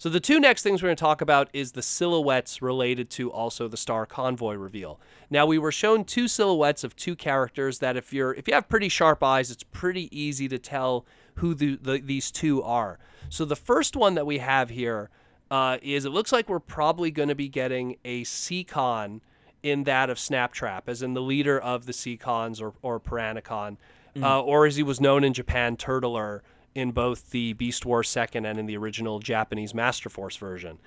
So the two next things we're going to talk about is the silhouettes related to also the Star Convoy reveal. Now, we were shown two silhouettes of two characters that if you have pretty sharp eyes, it's pretty easy to tell who these two are. So the first one that we have here is it looks like we're probably going to be getting a Seacon in that of Snaptrap, as in the leader of the Seacons or Piranacon, or as he was known in Japan, Turtler, in both the Beast Wars 2nd and in the original Japanese Master Force version.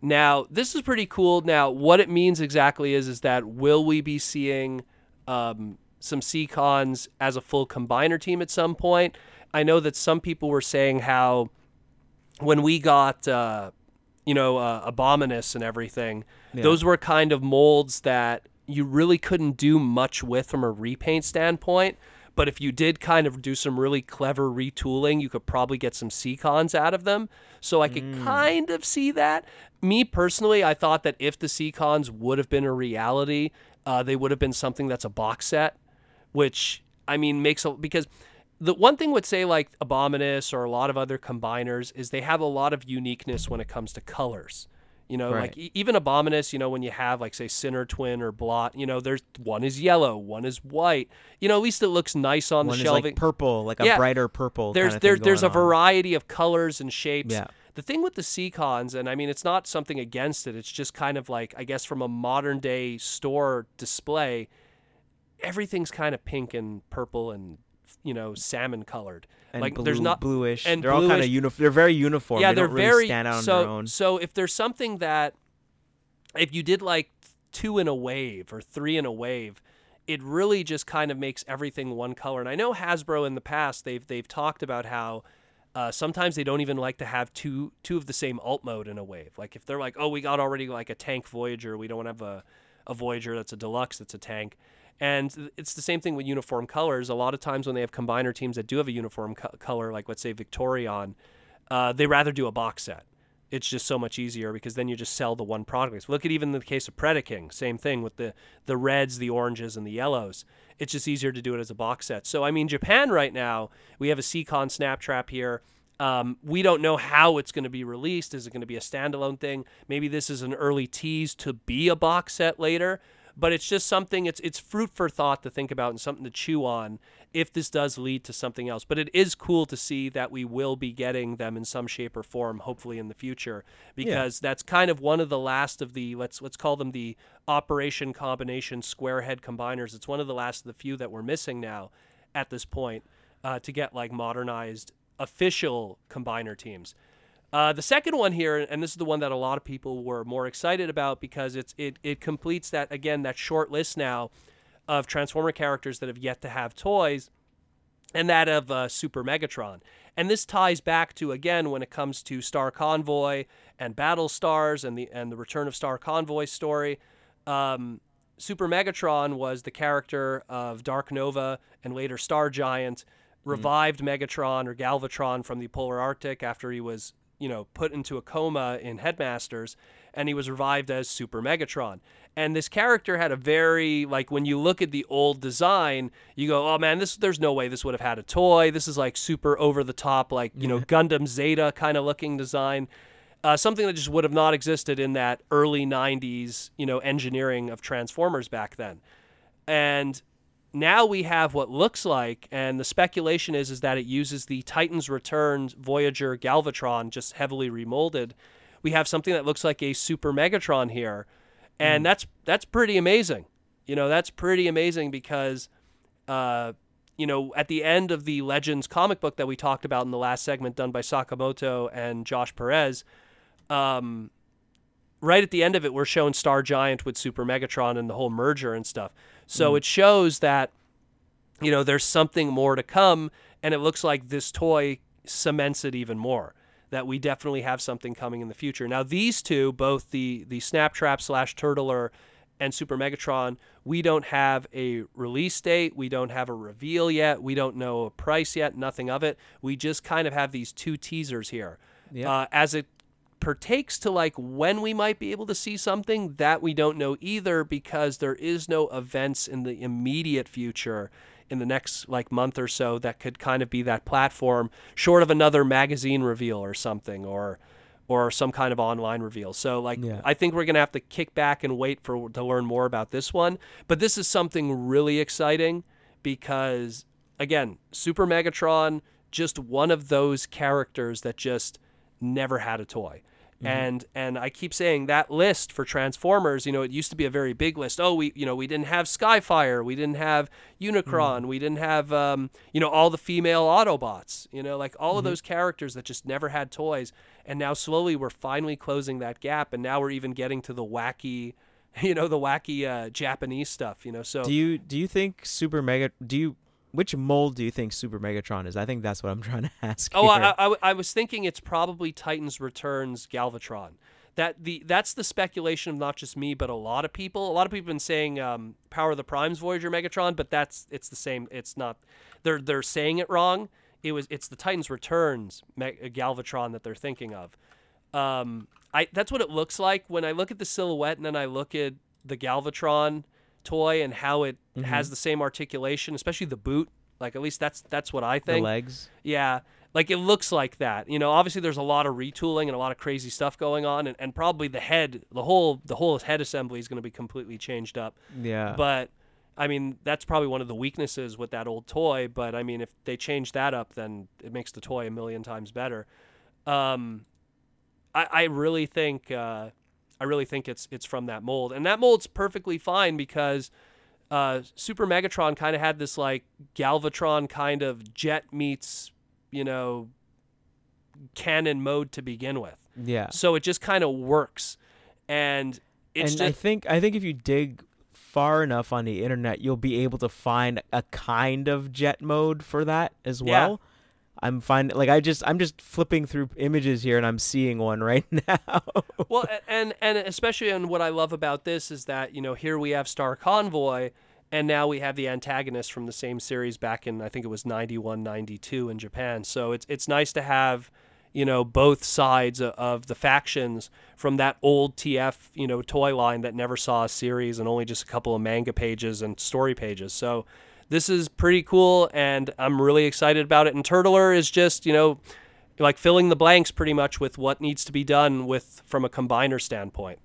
Now, this is pretty cool. Now, what it means exactly is that will we be seeing some Seacons as a full combiner team at some point? I know that some people were saying how when we got, Abominus and everything, those were kind of molds that you really couldn't do much with from a repaint standpoint. But if you did kind of do some really clever retooling, you could probably get some Seacons out of them. So I could kind of see that. Me personally, I thought that if the Seacons would have been a reality, they would have been something that's a box set, which, I mean, because the one thing would say like Abominus or a lot of other combiners is they have a lot of uniqueness when it comes to colors. Like even Abominus, when you have like say Sinner Twin or Blot, there's one is yellow, one is white. At least it looks nice on the shelving. One is like purple, like a brighter purple. There's a variety of colors and shapes. Yeah. The thing with the Seacons, and I mean it's not something against it, it's just kind of like, I guess from a modern day store display, everything's kind of pink and purple and salmon colored. And like blue, there's not bluish. And they're all kind of they're very uniform. Yeah, they don't really very stand out on their own. So if there's something that, if you did like 2 in a wave or 3 in a wave, it really just kind of makes everything one color. And I know Hasbro in the past they've talked about how sometimes they don't even like to have two of the same alt mode in a wave. Like if they're like, oh, we got already like a tank Voyager, we don't want to have a Voyager that's a deluxe that's a tank. And it's the same thing with uniform colors. A lot of times when they have combiner teams that do have a uniform color, like let's say Victorion, they rather do a box set. It's just so much easier because then you just sell the one product. Look at even the case of Predaking, same thing with the reds, the oranges, and the yellows. It's just easier to do it as a box set. So, I mean, Japan right now, we have a Seacon Snaptrap here. We don't know how it's going to be released. Is it going to be a standalone thing? Maybe this is an early tease to be a box set later. But it's just something, it's fruit for thought to think about and something to chew on if this does lead to something else. But it is cool to see that we will be getting them in some shape or form, hopefully in the future, because that's kind of one of the last of the, let's call them the Operation Combination Square Head Combiners. It's one of the last of the few that we're missing now at this point to get like modernized official combiner teams. The second one here, and this is the one that a lot of people were more excited about because it completes that, again, that short list now of Transformer characters that have yet to have toys, and that of Super Megatron. And this ties back to, again, when it comes to Star Convoy and Battlestars and the Return of Star Convoy story. Super Megatron was the character of Dark Nova and later Star Giant, revived Megatron or Galvatron from the Polar Arctic after he was put into a coma in Headmasters, and he was revived as Super Megatron. And this character had a very, like, when you look at the old design, you go, oh man, there's no way this would have had a toy. This is like super over the top, like, Gundam Zeta kind of looking design. Something that just would have not existed in that early 90s, engineering of Transformers back then. And now we have what looks like, and the speculation is that it uses the Titans Return Voyager Galvatron, just heavily remolded. We have something that looks like a Super Megatron here, and that's pretty amazing. That's pretty amazing because, at the end of the Legends comic book that we talked about in the last segment done by Sakamoto and Josh Perez, right at the end of it, we're showing Star Giant with Super Megatron and the whole merger and stuff. So it shows that, there's something more to come, and it looks like this toy cements it even more, that we definitely have something coming in the future. Now, these two, both the Snaptrap / Turtler and Super Megatron, we don't have a release date. We don't have a reveal yet. We don't know a price yet, nothing of it. We just kind of have these two teasers here. Yep. As it partakes to like when we might be able to see something, that we don't know either, because there is no events in the immediate future in the next like month or so that could kind of be that platform, short of another magazine reveal or something, or or some kind of online reveal. So like, Yeah. I think we're going to have to kick back and wait to learn more about this one. But this is something really exciting because, again, Super Megatron, just one of those characters that just never had a toy. And I keep saying that list for Transformers, it used to be a very big list. Oh, we didn't have Skyfire, we didn't have Unicron, we didn't have all the female Autobots, like all of those characters that just never had toys. And now slowly we're finally closing that gap, and now we're even getting to the wacky, Japanese stuff, So do you think which mold do you think Super Megatron is? I think that's what I'm trying to ask. Oh, here. I was thinking it's probably Titans Returns Galvatron. That's the speculation of not just me, but a lot of people. A lot of people have been saying Power of the Primes Voyager Megatron, but it's the same. It's not. They're saying it wrong. It's the Titans Returns Galvatron that they're thinking of. That's what it looks like when I look at the silhouette, and then I look at the Galvatron toy and how it has the same articulation, especially the boot. Like, at least that's what I think. The legs. Yeah. Like, it looks like that. Obviously there's a lot of retooling and a lot of crazy stuff going on, and probably the whole head assembly is going to be completely changed up. Yeah. But I mean, that's probably one of the weaknesses with that old toy, but I mean, if they change that up, then it makes the toy a million times better. I really think it's from that mold, and that mold's perfectly fine because Super Megatron kind of had this like Galvatron kind of jet meets cannon mode to begin with. Yeah. So it just kind of works, and I think if you dig far enough on the internet, you'll be able to find a kind of jet mode for that as well. Yeah. I'm just flipping through images here, and I'm seeing one right now. Well, and especially, and what I love about this is that here we have Star Convoy, and now we have the antagonist from the same series back in, I think it was 91, 92 in Japan. So it's nice to have both sides of the factions from that old TF toy line that never saw a series and only just a couple of manga pages and story pages. So this is pretty cool, and I'm really excited about it. And Turtler is just, like filling the blanks pretty much with what needs to be done from a combiner standpoint.